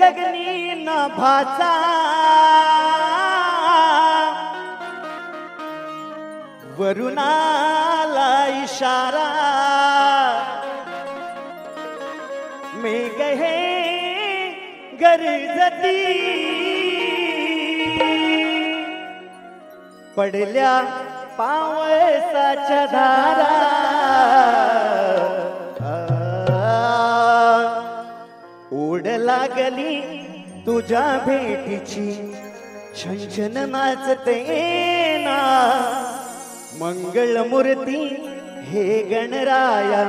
गगनी नभाचा वरुणाला इशारा मेघ हे गरजती पडल्या पावसाच्या धारा ओढ लागली तुझ्या भेटीची छंछन नाचते ना मंगळमूर्ती हे गणराया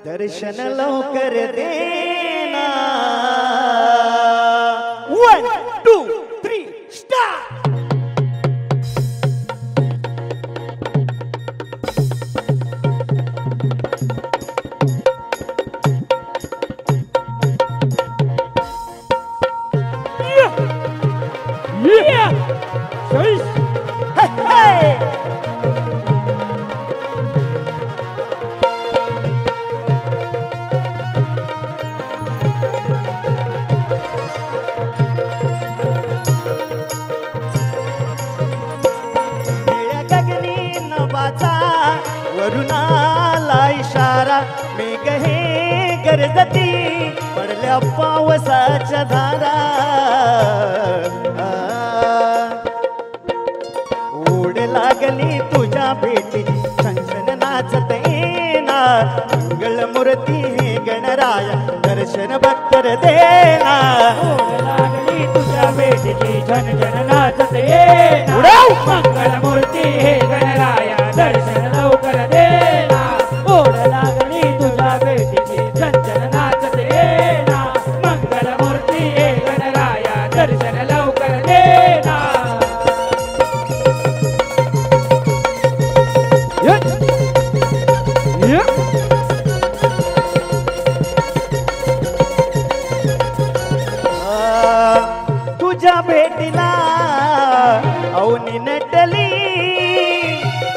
दर्शन लवकर देना 1 2 3 स्टार्ट वरुणाला इशारा मेघ हे गरजती पडल्या पावसाच्या धारा ओढ लागली तुझ्या भेटी छंछन नाचते ना मंगळमूर्ती हे गणराया दर्शन भक्तर देना ओढ लागली तुझ्या भेटीची छंछन नाचते ना मंगळमूर्ती हे गणराया दर्शन लवकर देना ओढ लागली तुझ्या भेटीची छंछन नाचते ना मंगळमूर्ती हे गणराया दर्शन लवकर देना तुझ्या भेटीला अवनी नटली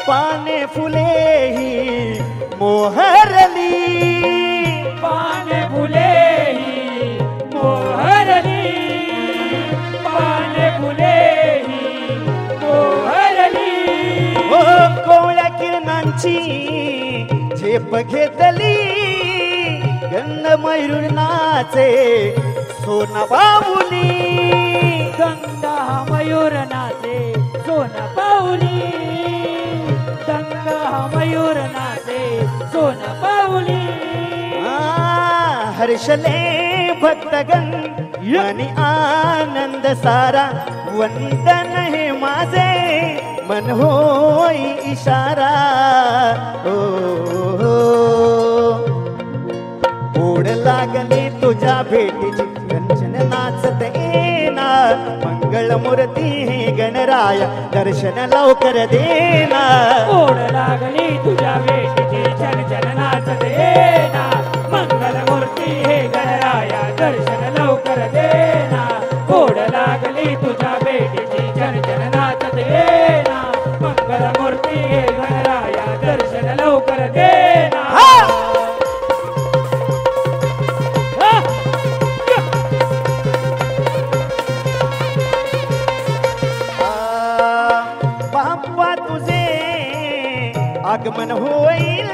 पाने फुले ही मोहरली पाने फुले ही मोहरली पाने फुले ही मोहरली ओ कोवळ्या किरणांची झेप घेतली गंध मयूर नाचे सोना बाहुली गंगा मयूर नाचे सोना बाहुली गंगा मयूर नाचे सोना बाहुली हर्षले भक्तगण मनी आनंद सारा वंदन हे माझे मन होई इशारा ओढ लागली तुझ्या भेटीची छंछन नाचते ना मंगळमूर्ती हे गणराया दर्शन लवकर देना ओढ लागली तुझ्या भेटीची छंछन नाचते ना मंगळमूर्ती हे गणराया दर्शन लवकर देना ओढ लागली तुझ्या भेटीची छंछन नाचते ना मंगळमूर्ती हे गणराया दर्शन लवकर देना आगमन होईल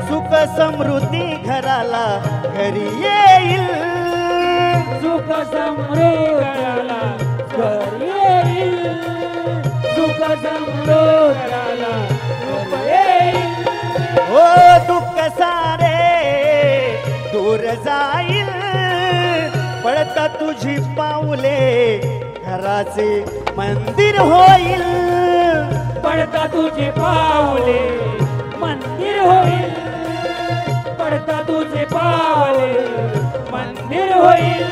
सुख समृद्धी घराला घरी येईल सुख समृद्धी घराला घरी येईल सुख समृद्धी घराला येईल हो दुःख सारे दूर जाईल पडता तुझी पाऊले घराचे मंदिर होईल पडता तुझे पावले मंदिर होईल पडता तुझे पावले मंदिर होईल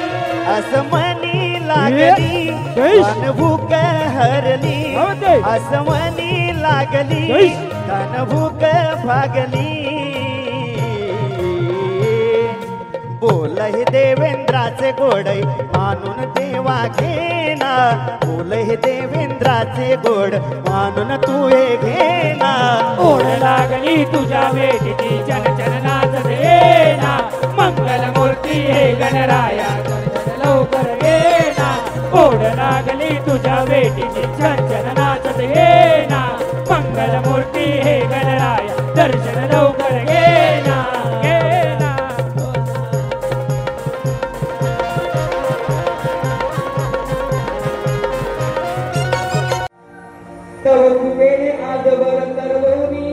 असं मनी लागली भूक हरली असं मनी लागली भूक भागली बोल हे देवेंद्राचे गोड मानून देवा घेना बोल हे देवेंद्राचे गोड मानून तू हे घेना ओढ लागली तुझ्या भेटीची चन चन नाच देना मंगलमूर्ती हे गणराया लवकर ये ना ओढ लागली तुझ्या भेटीची छान छान नाचत ये ना मंगलमूर्ती हे गणराया दर्शन लवकर घे ना घे ना तव कृपेने आजवर तरवणी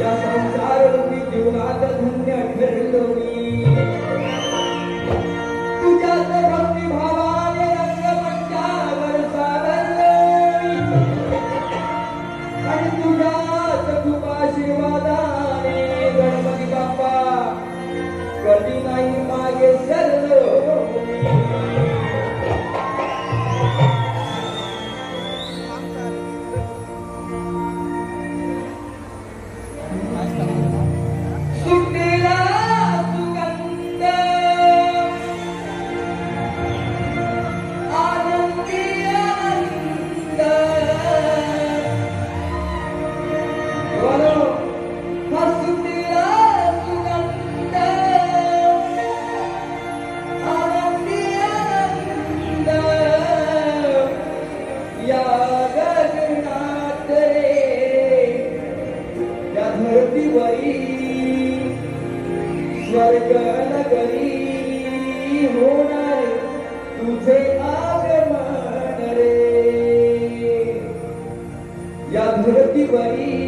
या संसार रूपी जीवनात धन्य ठरलो मी तुझ्याच भक्ती भावाने रंगमंचावर सावरलो आणि तुझ्याच कृपाशीर्वादाने गणपती बाप्पा कधी नाही मागे सरलो सुटलेला सुगंध आनंदी आनंद बोलो हा सुटलेला सुगंध आनंदी आनंद या गगनात रे या धरतीवरी स्वर्ग नगरी होणार तुझे आगमन रे या धरतीवरी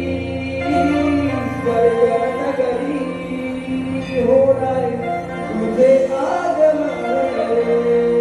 स्वर्ग नगरी होणार तुझे आगमन रे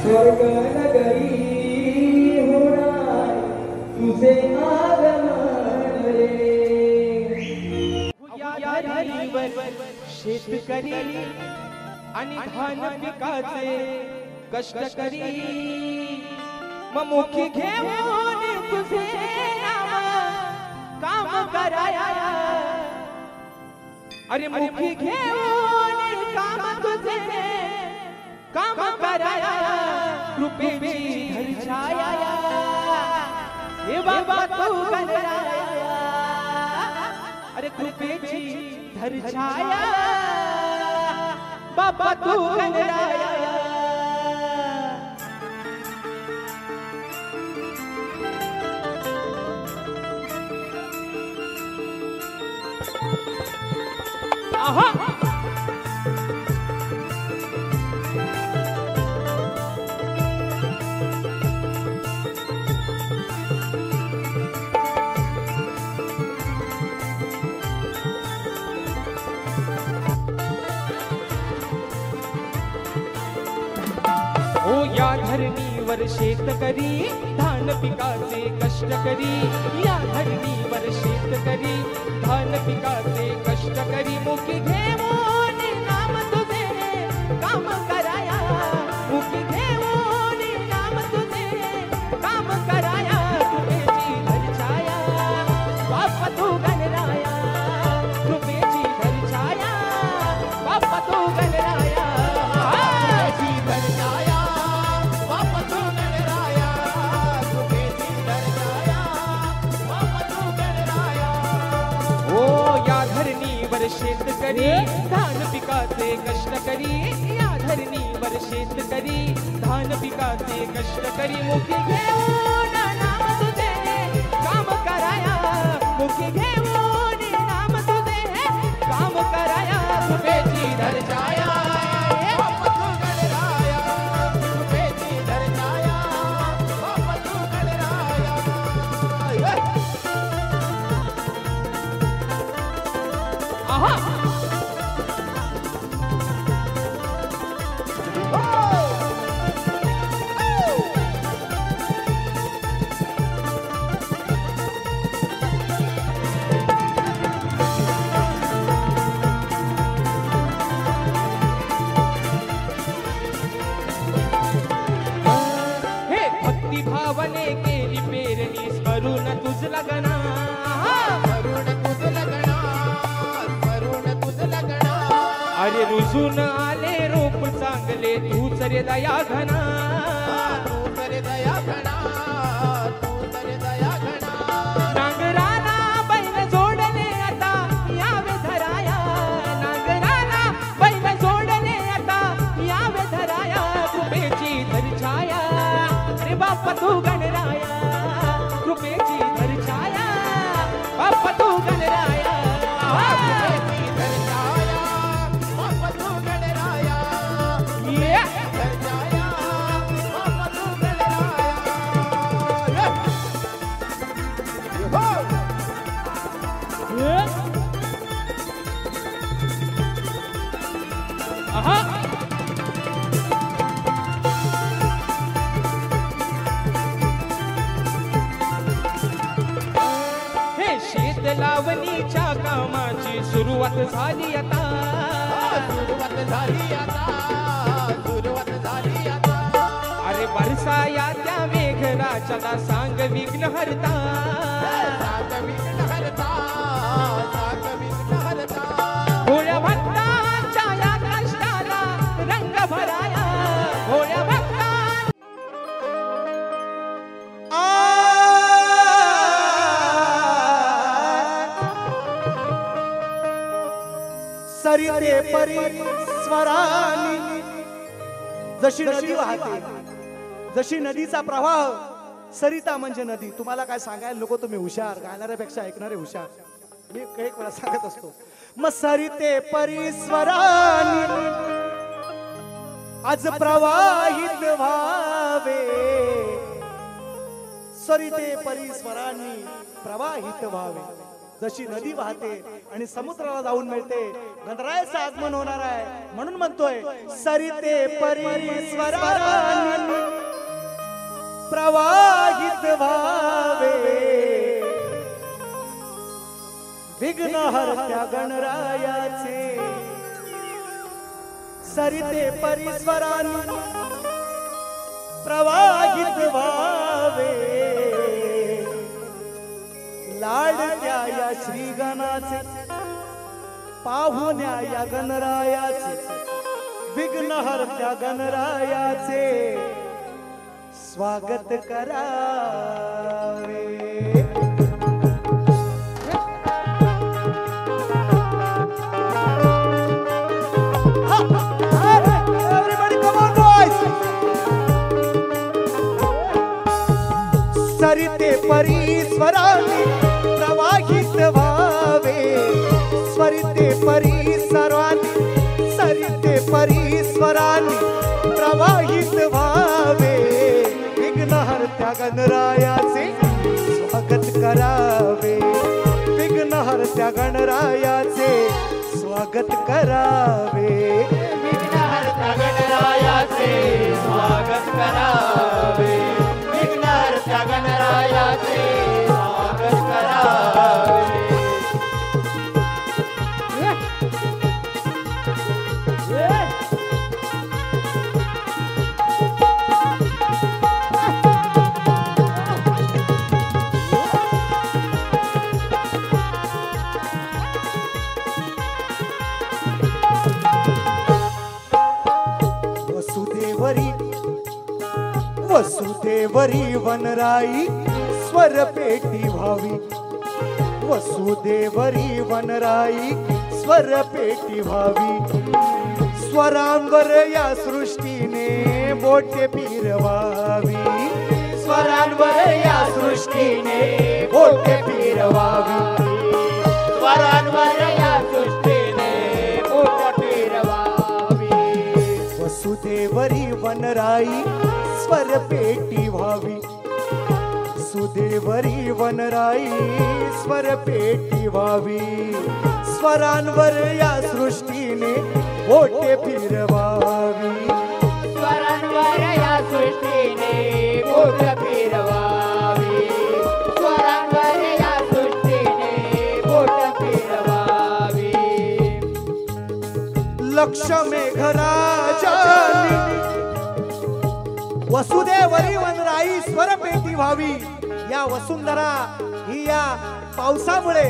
स्वर्ग नगरी होणार तुझे आगमन रे. शेतकरी आणि धान पिकाचे कष्टकरी मग मुखी घेऊन तुझे नाम काम कराया. अरे मुखी घेऊन काम तुझे काम कराया. कृपेची धरछाया हे बाबा तू गणराया. अरे कृपेची धरछाया बाबा तू गणराया. आहा या धरणीवर शेतकरी धान पिकाचे कष्टकरी. या धरणीवर शेतकरी धान पिकाचे कष्टकरी मुखी घेऊन नाम तुझे काम कराया. मुखी घेऊन नाम तुझे काम कराया. कृपेची धरछाया बाप्पा तू गणराया. कृपेची धरछाया बाप्पा तू गणराया. शेतकरी धान पिकाचे कष्टकरी. या धरणीवर शेतकरी धान पिकाचे कष्टकरी मुखी घेऊन नाम तुझे काम कराया. मुखी घेऊन नाम तुझे काम कराया. कृपेची धरछाया बाप्पा तू गणराया. कृपेची धरछाया बाप्पा तू गणराया. आहा भावने केली पेरणी स्मरून तुझ लगना. स्मरून तुझ लगना. स्मरून तुझ लगना. अरे रुजून आले रूप चांगले तूच रे दया घना. तूच रे दया घना. तूच रे दया घना. नांगराला बैल जोडले आता यावे धराया. नांगराला बैल जोडले आता यावे धराया. कृपेची धरछाया बाप्पा तू गणराया. कृपेची धरछाया बाप्पा तू गणराया. कृपेची धरछाया बाप्पा तू गणराया. धरछाया बाप्पा तू गणराया. आहा लावणीच्या कामाची सुरुवात झाली आता. सुरुवात झाली आता. सुरुवात झाली आता. अरे बरसाया त्या मेघराजाला सांग विघ्न हरता. सांग विघ्न हरता. सांग विघ्न हरता. भोळ्या भक्तांच्या या कष्टाला रंग भराया. भोळ्या भक्ता सरिते परी स्वरानी जशी नदी वाहते. जशी नदीचा प्रवाह सरिता म्हणजे नदी. तुम्हाला काय सांगायला नको तुम्ही हुशार. गाणाऱ्यापेक्षा ऐकणारे हुशार. मी एक वेळा सांगत असतो. मग सरिते परी स्वरानी आज प्रवाहित व्हावे. सरिते परी स्वरानी प्रवाहित व्हावे. जशी नदी वाहते आणि समुद्राला जाऊन मिळते, गणरायाचं आगमन होणार आहे. म्हणून म्हणतोय सरिते परीश्वरानी प्रवाहित व्हावे, विघ्न हरत्या गणरायाचे. सरिते परीश्वरानी प्रवाहित व्हावे, लाडक्या या श्रीगणाचे, पाहुण्या या गणरायाचे, विघ्न हरत्या गणरायाचे स्वागत करावे. सरिते परीश्वरानी प्रवाहित व्हावे, स्वरिते परीश्वरानी, सरिते परीश्वरानी प्रवाहित व्हावे, विघ्न हरत्या गणरायाचे स्वागत करावे, विघ्न हरत्या गणरायाचे स्वागत करावे, विघ्न हरत्या गणरायाचे स्वागत करावे, विघ्न हरत्या गणरायाचे स्वागत करावे. वसुदेवरी वनराई स्वरपेटी व्हावी, वसुदेवरी वनराई स्वरपेटी व्हावी, स्वरांवर या सृष्टीने बोटे फिरवावी, स्वरांवर या सृष्टीने बोटे फिरवावी, स्वरांवर या सृष्टीने बोटे फिरवावी. वसुदेवरी वनराई स्वरपेटी व्हावी, सुदेवरी वनराई स्वरपेटी व्हावी, स्वरांवर या सृष्टीने बोटे फिरवावी, स्वरांवर या सृष्टीने बोटे फिरवावी, स्वरांवर या सृष्टीने बोटे फिरवावी. लक्ष मेघराजानी वसुदेवरी वनराई स्वरपेटी व्हावी. या वसुंधरा ही या पावसामुळे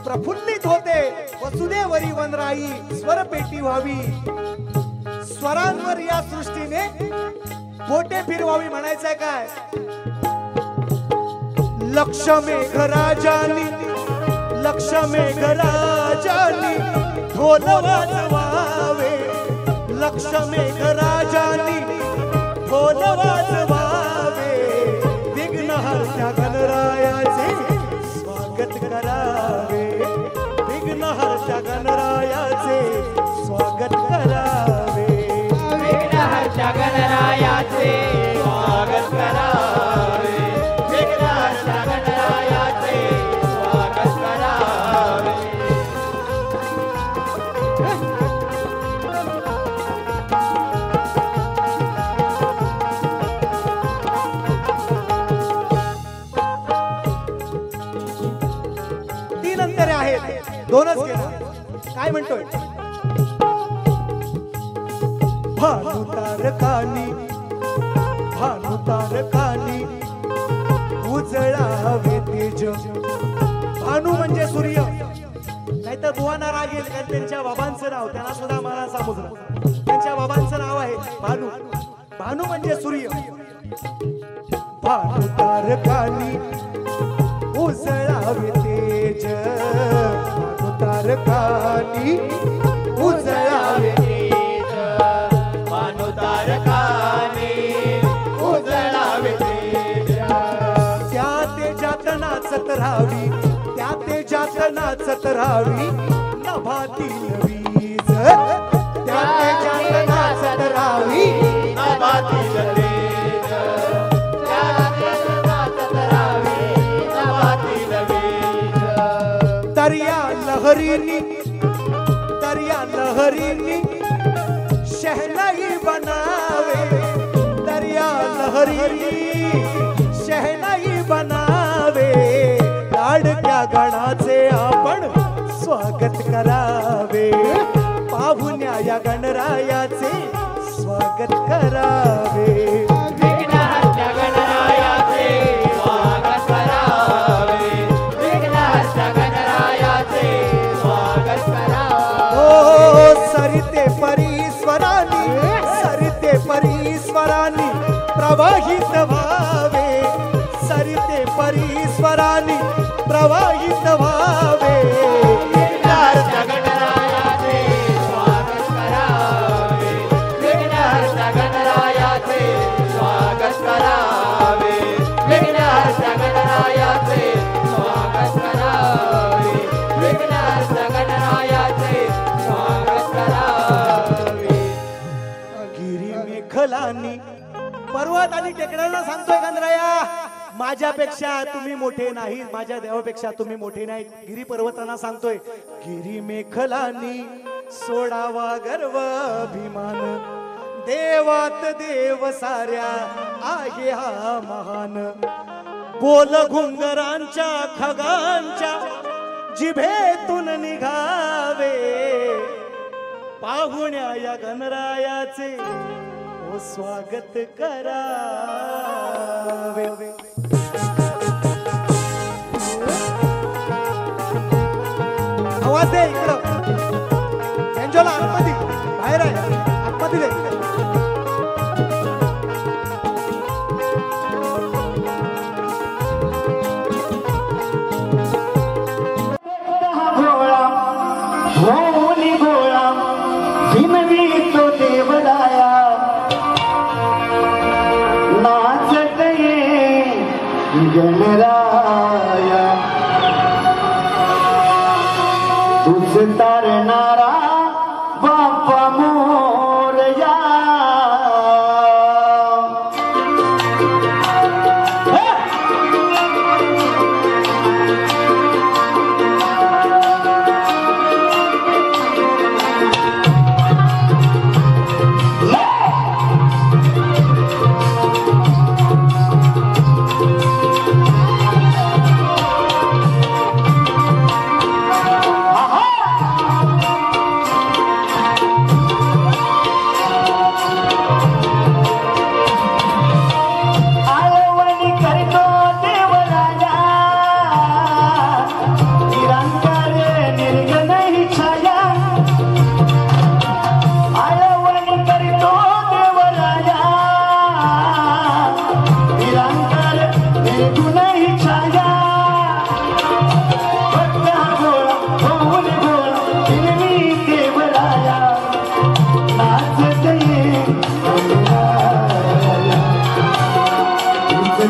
प्रफुल्लित होते. वसुदेवरी वनराई स्वरपेटी व्हावी, स्वरांवर या सृष्टीने बोटे फिरवावी. म्हणायचंय काय? लक्ष मेघराजानी, लक्ष मेघराजानी ढोल वाजवावे, लक्ष मेघराजानी ढोल वाजवावे, विघ्न हरत्या गणरायाचे स्वागत करावे, विघ्न हरत्या गणरायाचे स्वागत करावे, विघ्न हरत्या गणरायाचे स्वागत करावे, विघ्न हरत्या गणरायाचे स्वागत करावे. दोनच गेला. काय म्हणतोय? भानुतारकानी, भानुतारकानी उजळावे तेज. भानू म्हणजे सूर्य, नाही तर बुवाना रागेल कारण त्यांच्या बाबांचं नाव, त्यांना सुद्धा मला समजलं, त्यांच्या बाबांचं नाव आहे भानू. भानू म्हणजे सूर्य. भानुतारकानी उजळावे तेज, भानुतारकानी उजळावे तेज, भानुतारकानी उजळावे तेज. त्या तेजात नाचत राहावी, त्या तेजात नाचत राहावी नभातील वीज, त्या तेजात नाचत राहावी नभातील तेज, त्या तेजात नाचत राहावी नभातील वीज. लहरीनी दर्या लहरीनी शहनाई बनावे, दर्या लहरीनी शहनाई बनावे, लाडक्या गणाचे आपण स्वागत करावे, पाहुण्या या गणरायाचे स्वागत करावे. विघ्नहर्त्या गणरायाचे स्वागत करावे, विघ्नहर्त्या गणरायाचे स्वागत करावे. ओ सरिते परीश्वरानी, सरिते परीश्वरानी प्रवाहित व्हावे, सरिते परीश्वरानी प्रवाहित व्हावे. विघ्नहर्त्या गणरायाचे स्वागत करावे, विघ्नहर्त्या गणरायाचे स्वागत करावे, विघ्नहर्त्या गणरायाचे स्वागत करावे, विघ्नहर्त्या गणरायाचे स्वागत करावे. गिरी मेखलानी पर्वत आणि टेकड्यांना सांगतोय गणराया, माझ्यापेक्षा तुम्ही मोठे नाही, माझ्या देवापेक्षा तुम्ही मोठे नाहीत. गिरी पर्वतांना सांगतोय, गिरी मेखलानी सोडावा गर्व अभिमान, देवात देव साऱ्या आहे हा महान. बोल घुंगरांच्या खगांच्या जिभेतून निघावे, पाहुण्या या गणरायाचे ओ स्वागत करावे. आवाज दे इकडं, एंजोला आतमध्ये बाहेर आहे, आतमध्ये दे. भोळा होली भोळा भिनवी तो देवराया, नाचत ये गणराया, तुझ तारणारा बाप्पा मोरया.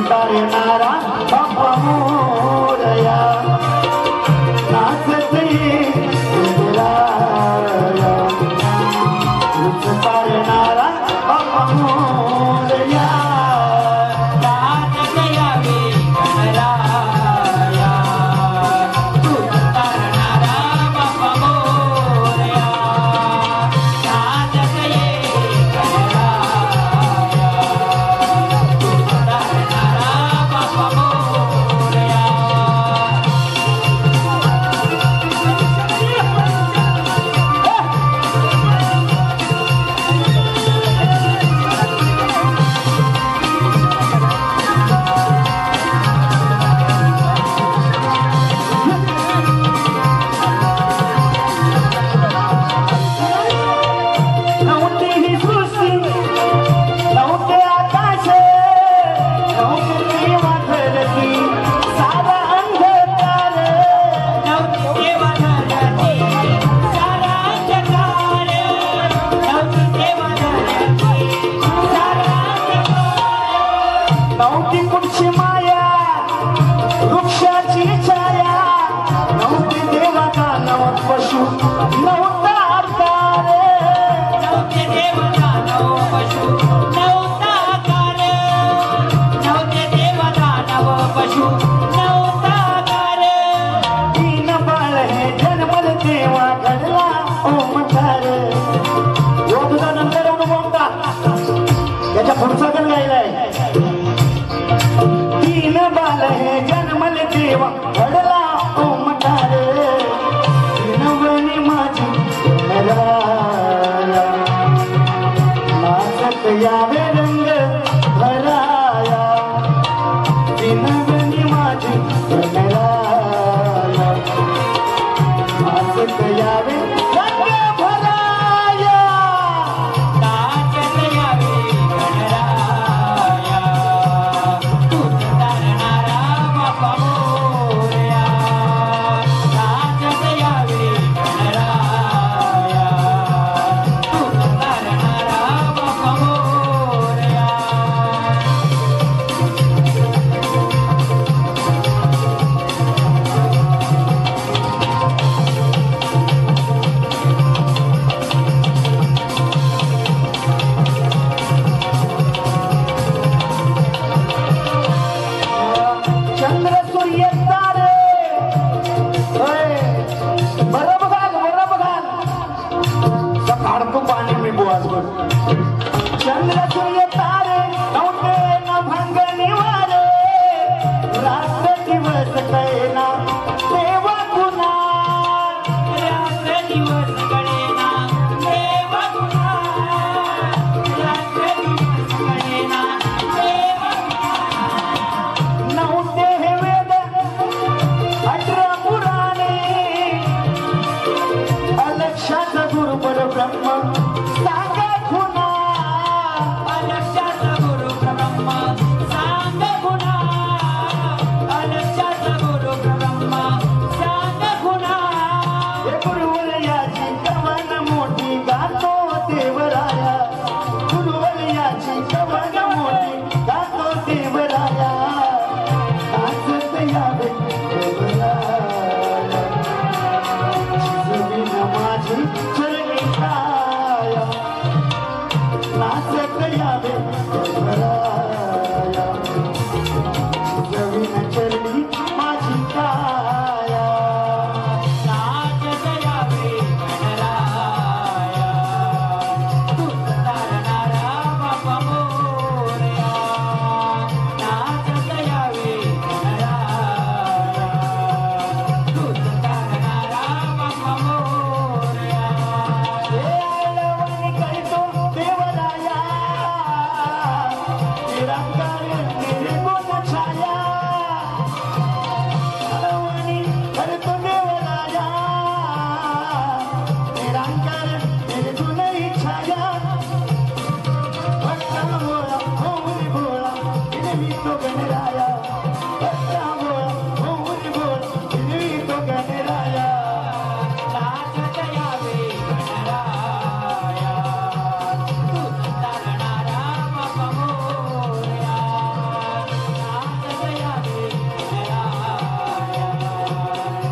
तारणारा बाप्पा मोरया, नाचत ये गणराया, तुझ तारणारा बाप्पा मोरया. नाचत यावे गणराया, तुझ तारणारा बाप्पा मोरया, नाचत ये गणराया. त्याच्या पुढचा गण गायलाय तीन बाल हे जन्मले देवा घडला ओमकार विनवणी माझी राया नाचत यावे रंग भराया विनवणी माझी राया नाचत यावे रंग भराया नाचत यावे गणराया तूच तारणारा बाप्पा मोरया नाचत यावे गणराया तूच तारणारा बाप्पा मोरया चंद्र सूर्य तारे बरं बघाल काढतो पाणी मी बुवाजवर चंद्र सूर्य तारे नव्हते ना भंग निवारे रात्र दिवस कैना देवा गुना रात्र दिवस गणेना देवा गुणा रात्र दिवस गणेना देवा नव्हते हे वेद 18 पुराणे अलक्षात गुरुपर ब्रह्म सांगा खुना अलक्षाचा गुरु ब्रह्मा सांग गुणा अलक्षाचा गुरु ब्रह्मा सांग गुणा हे गुरुवलयाची कवन मोठी गातो देवराया गुरुवलयाची कवन मोठी गातो देवराया नाचत यावे देवराया शिजवीन माझी चरणी काया नाचत यावे देवराया शिजवीन चरणी माझी काया नाचत यावे गणराया तूच तारणारा बाप्पा मोरया नाचत यावे गणराया तूच तारणारा बाप्पा मोरया देवराया करतो देवराया निरंकार निर्गुण छाया देवराया करतो देवराया निरंकार निर्गुण छाया भक्ता मोळा होऊन भोळा इनवी तो गणराया भक्ता मोळा होऊन भोळा इनवी तो गणराया नाचत यावे गणराया तूच तारणारा बाप्पा मोरया नाचत यावे गणराया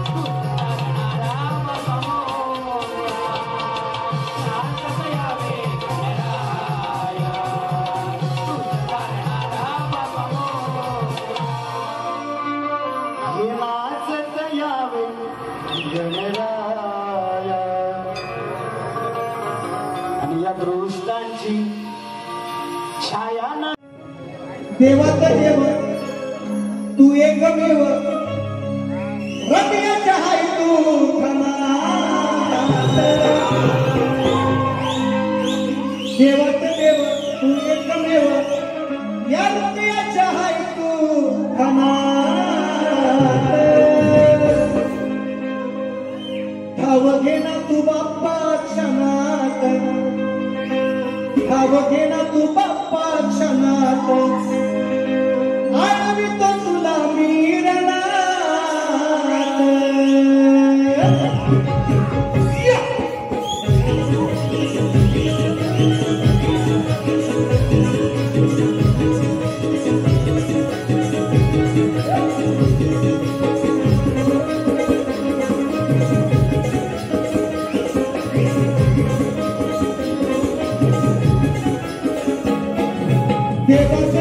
तूच तारणारा बाप्पा मोरया नाचत यावे गणराया तूच तारणारा बाप्पा मोरया हे नाचत यावे गणराया आणि या दृष्टांची छाया न देवाचा देव तू एकमेव रम्याच्या हाय तू प्रमाणात देवाचा देव तू एकमेव या रम्याच्या हाय तू प्रमाणात ठाव घेना तू बाप्पा क्षणात ठाव घेना तू बाप्पा क्षणात आळवितो तुला मीरनात देवा